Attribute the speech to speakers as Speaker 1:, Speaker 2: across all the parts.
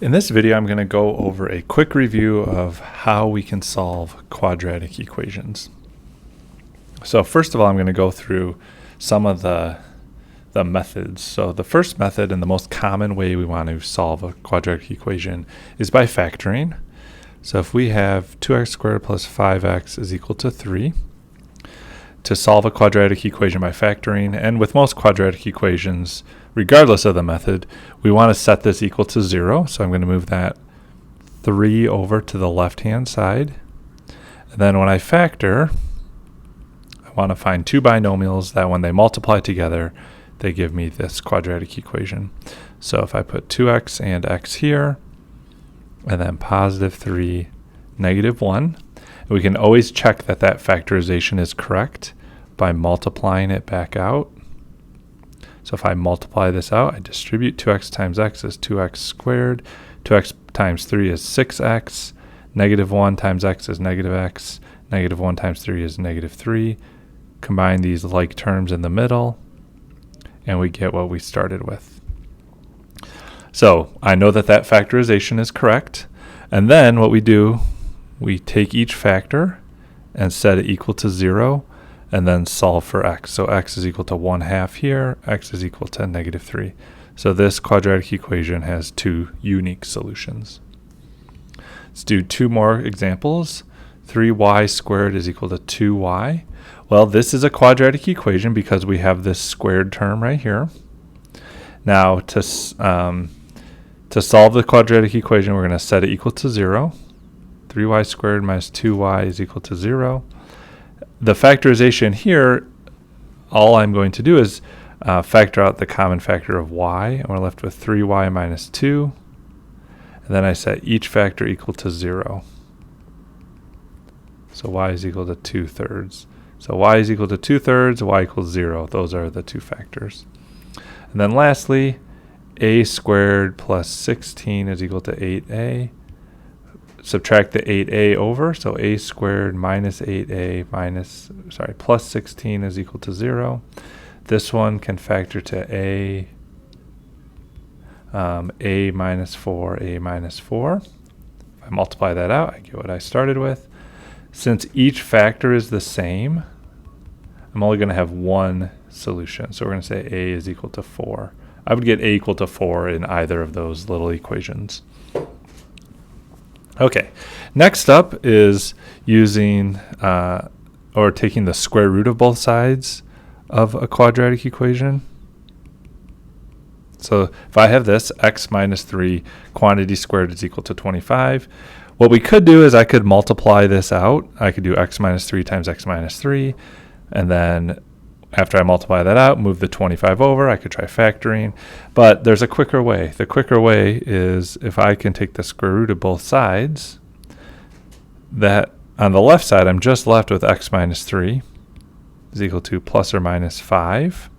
Speaker 1: In this video, I'm going to go over a quick review of how we can solve quadratic equations. So first of all, I'm going to go through some of the methods. So the first method and the most common way we want to solve a quadratic equation is by factoring. So if we have 2x squared plus 5x is equal to 3, to solve a quadratic equation by factoring, and with most quadratic equations, regardless of the method, we want to set this equal to 0. So I'm going to move that 3 over to the left-hand side. And then when I factor, I want to find two binomials that when they multiply together, they give me this quadratic equation. So if I put 2x and x here, and then positive 3, negative 1, we can always check that that factorization is correct by multiplying it back out. So if I multiply this out, I distribute 2x times x is 2x squared, 2x times 3 is 6x, negative 1 times x is negative x, negative 1 times 3 is negative 3. Combine these like terms in the middle, and we get what we started with. So I know that that factorization is correct, and then what we do, we take each factor and set it equal to 0, and then solve for x. So x is equal to 1/2 here, x is equal to negative 3. So this quadratic equation has two unique solutions. Let's do two more examples. 3y squared is equal to 2y. Well, this is a quadratic equation because we have this squared term right here. Now, to solve the quadratic equation, we're going to set it equal to 0. 3y squared minus 2y is equal to 0. The factorization here, all I'm going to do is factor out the common factor of y, and we're left with 3y minus 2. And then I set each factor equal to 0. So y is equal to 2/3. So y is equal to 2/3, y equals 0. Those are the two factors. And then lastly, a squared plus 16 is equal to 8a. Subtract the 8a over, so a squared minus 8a plus 16 is equal to 0. This one can factor to a minus 4, a minus 4. If I multiply that out, I get what I started with. Since each factor is the same, I'm only going to have one solution. So we're going to say a is equal to 4. I would get a equal to 4 in either of those little equations. Okay, next up is using or taking the square root of both sides of a quadratic equation. So if I have this, x minus 3 quantity squared is equal to 25. What we could do is I could multiply this out. I could do x minus 3 times x minus 3, and then after I multiply that out, move the 25 over. I could try factoring, but there's a quicker way. The quicker way is if I can take the square root of both sides, that on the left side, I'm just left with x minus 3 is equal to plus or minus 5.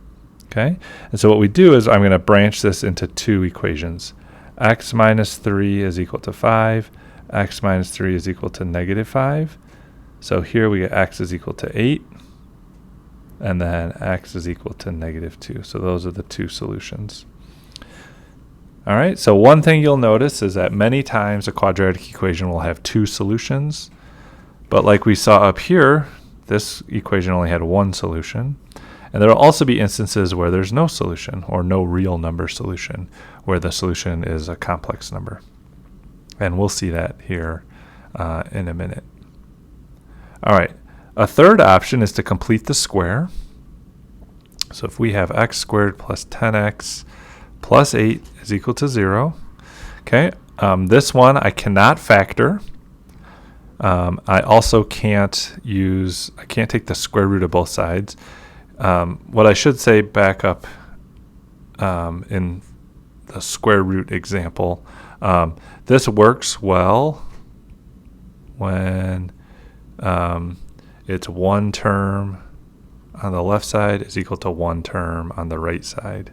Speaker 1: Okay, and so what we do is I'm going to branch this into two equations. X minus 3 is equal to 5. X minus 3 is equal to negative 5. So here we get x is equal to 8. And then x is equal to negative 2. So those are the two solutions. All right, so one thing you'll notice is that many times a quadratic equation will have two solutions. But like we saw up here, this equation only had one solution. And there will also be instances where there's no solution or no real number solution, where the solution is a complex number. And we'll see that here in a minute. All right. A third option is to complete the square. So if we have x squared plus 10x plus 8 is equal to 0. Okay, this one I cannot factor. I also can't take the square root of both sides. What I should say back up in the square root example, this works well when it's one term on the left side is equal to one term on the right side.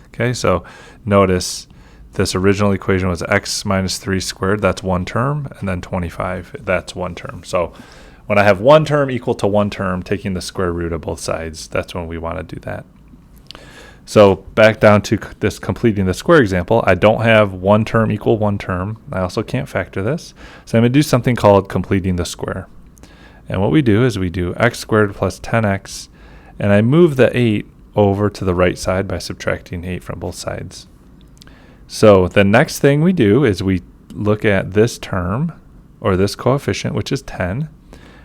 Speaker 1: Okay, so notice this original equation was x minus 3 squared, that's one term, and then 25, that's one term. So when I have one term equal to one term, taking the square root of both sides, that's when we want to do that. So back down to this completing the square example, I don't have one term equal one term. I also can't factor this. So I'm going to do something called completing the square. And what we do is we do x squared plus 10x, and I move the 8 over to the right side by subtracting 8 from both sides. So the next thing we do is we look at this term, or this coefficient, which is 10,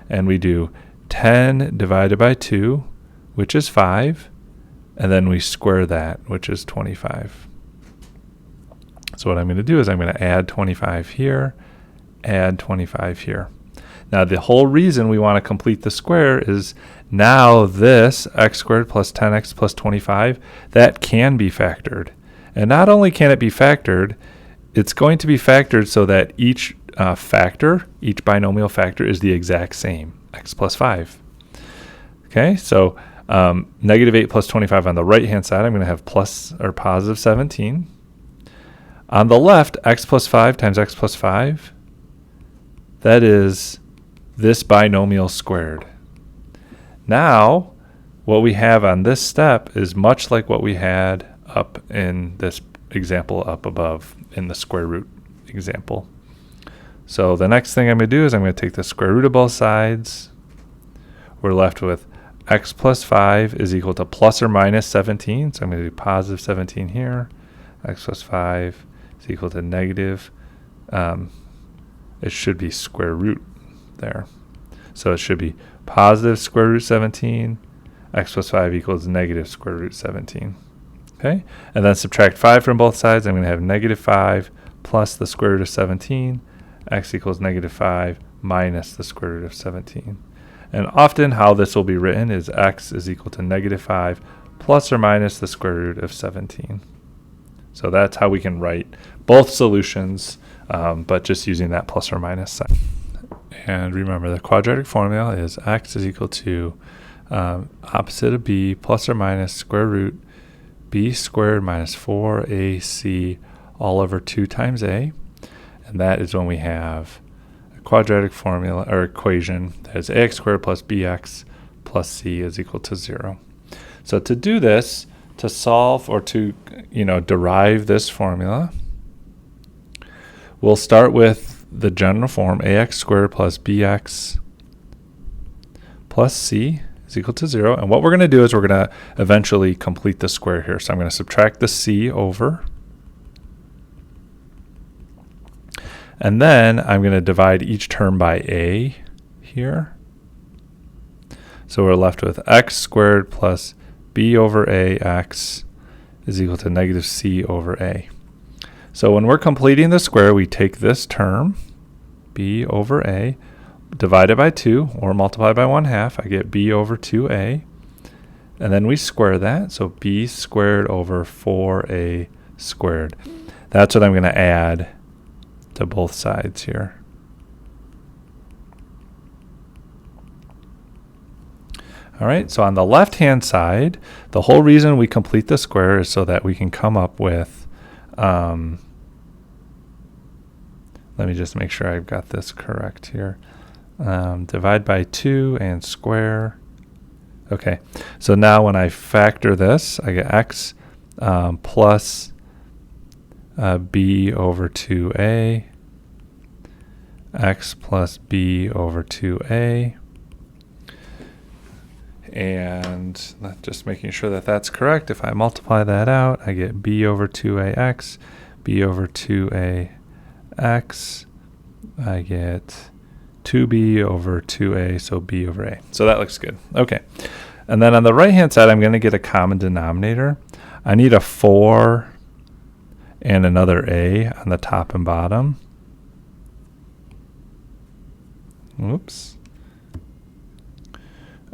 Speaker 1: and we do 10 divided by 2, which is 5, and then we square that, which is 25. So what I'm going to do is I'm going to add 25 here, add 25 here. Now the whole reason we want to complete the square is now this x squared plus 10x plus 25, that can be factored. And not only can it be factored, it's going to be factored so that each factor, each binomial factor is the exact same, x plus 5. Okay, so negative 8 plus 25 on the right-hand side, I'm going to have plus or positive 17. On the left, x plus 5 times x plus 5, that is this binomial squared. Now, what we have on this step is much like what we had up in this example up above in the square root example. So the next thing I'm going to do is I'm going to take the square root of both sides. We're left with x plus 5 is equal to plus or minus 17. So I'm going to do positive 17 here. X plus 5 is equal to negative. It should be square root there. So it should be positive square root 17. X plus 5 equals negative square root 17. Okay, and then subtract 5 from both sides. I'm going to have negative 5 plus the square root of 17. X equals negative 5 minus the square root of 17. And often how this will be written is x is equal to negative 5 plus or minus the square root of 17. So that's how we can write both solutions, but just using that plus or minus sign. And remember, the quadratic formula is x is equal to opposite of b plus or minus square root b squared minus 4ac all over 2 times a. And that is when we have a quadratic formula or equation that is ax squared plus bx plus c is equal to 0. So to do this, to solve or to derive this formula, we'll start with the general form ax squared plus bx plus c is equal to 0. And what we're going to do is we're going to eventually complete the square here. So I'm going to subtract the c over. And then I'm going to divide each term by a here. So we're left with x squared plus b over ax is equal to negative c over a. So when we're completing the square, we take this term, b over a, divided by 2, or multiply by 1/2. I get b over 2a. And then we square that, so b squared over 4a squared. That's what I'm going to add to both sides here. All right, so on the left-hand side, the whole reason we complete the square is so that we can come up with, let me just make sure I've got this correct here. Divide by 2 and square. Okay, so now when I factor this, I get x plus b over 2a, x plus b over 2a, and just making sure that that's correct. If I multiply that out, I get b over 2ax, b over 2ax, I get 2b over 2a, so b over a. So that looks good. Okay. And then on the right-hand side, I'm going to get a common denominator. I need a 4 and another a on the top and bottom. Oops.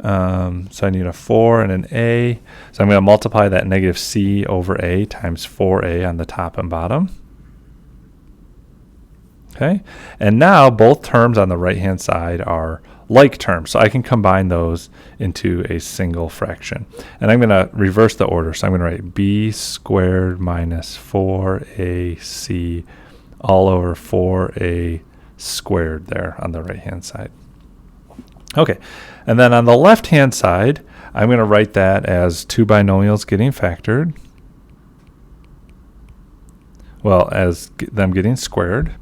Speaker 1: So I need a 4 and an a. So I'm going to multiply that negative c over a times 4a on the top and bottom. Okay, and now both terms on the right-hand side are like terms, so I can combine those into a single fraction. And I'm going to reverse the order, so I'm going to write b squared minus 4ac all over 4a squared there on the right-hand side. Okay, and then on the left-hand side, I'm going to write that as two binomials getting factored. Well, as them getting squared.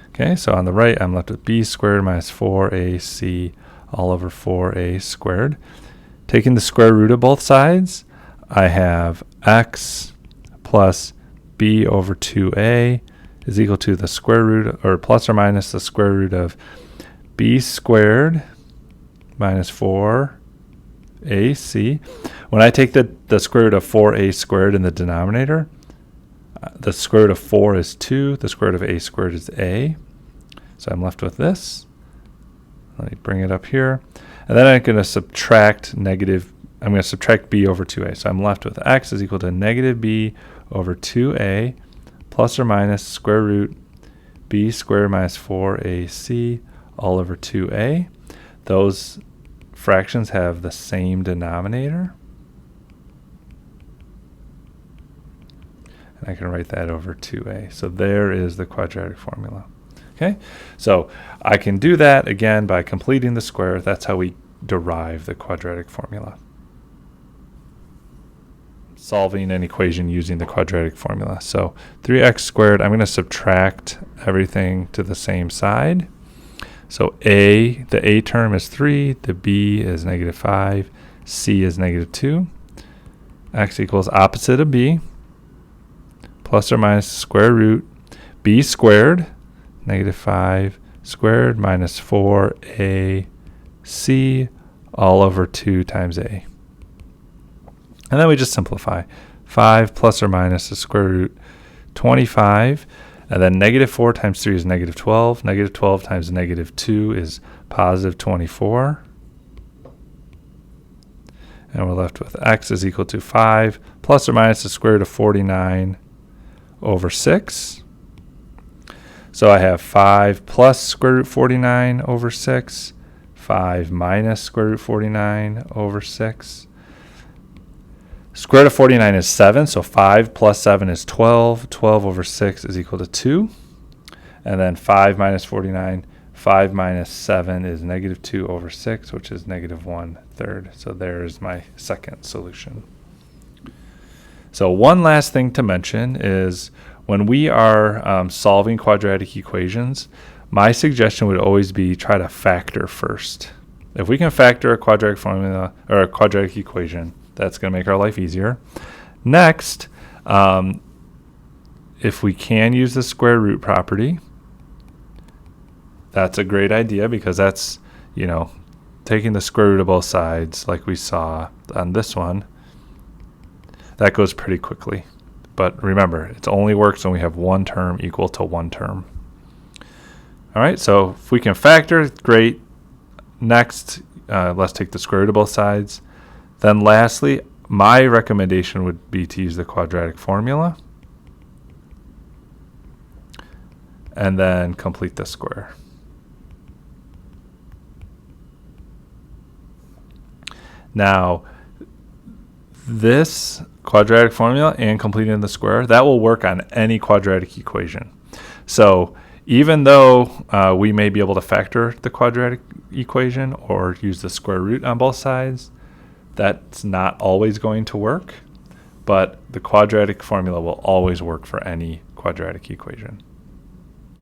Speaker 1: Okay, so on the right, I'm left with b squared minus 4ac all over 4a squared. Taking the square root of both sides, I have x plus b over 2a is equal to the square root, or plus or minus the square root of b squared minus 4ac. When I take the square root of 4a squared in the denominator, the square root of 4 is 2, the square root of a squared is a. So I'm left with this. Let me bring it up here. And then I'm going to subtract b over 2a. So I'm left with x is equal to negative b over 2a plus or minus square root b squared minus 4ac all over 2a. Those fractions have the same denominator. And I can write that over 2a. So there is the quadratic formula. Okay, so I can do that again by completing the square. That's how we derive the quadratic formula. Solving an equation using the quadratic formula. So 3x squared, I'm going to subtract everything to the same side. So the a term is 3, the b is negative 5, c is negative 2. X equals opposite of b, plus or minus the square root b squared, negative 5 squared minus 4ac all over 2 times a. And then we just simplify. 5 plus or minus the square root 25. And then negative 4 times 3 is negative 12. Negative 12 times negative 2 is positive 24. And we're left with x is equal to 5 plus or minus the square root of 49 over 6. So I have 5 plus square root 49 over 6, 5 minus square root 49 over 6. Square root of 49 is 7, so 5 plus 7 is 12. 12 over 6 is equal to 2. And then 5 minus 49, 5 minus 7 is negative 2 over 6, which is negative 1/3. So there's my second solution. So one last thing to mention is when we are solving quadratic equations, my suggestion would always be try to factor first. If we can factor a quadratic formula or a quadratic equation, that's going to make our life easier. Next, if we can use the square root property, that's a great idea because that's, taking the square root of both sides like we saw on this one. That goes pretty quickly. But remember, it only works when we have one term equal to one term. All right, so if we can factor, great. Next, let's take the square root of both sides. Then lastly, my recommendation would be to use the quadratic formula and then complete the square. Now, this quadratic formula and completing the square, that will work on any quadratic equation. So even though we may be able to factor the quadratic equation or use the square root on both sides, that's not always going to work, but the quadratic formula will always work for any quadratic equation.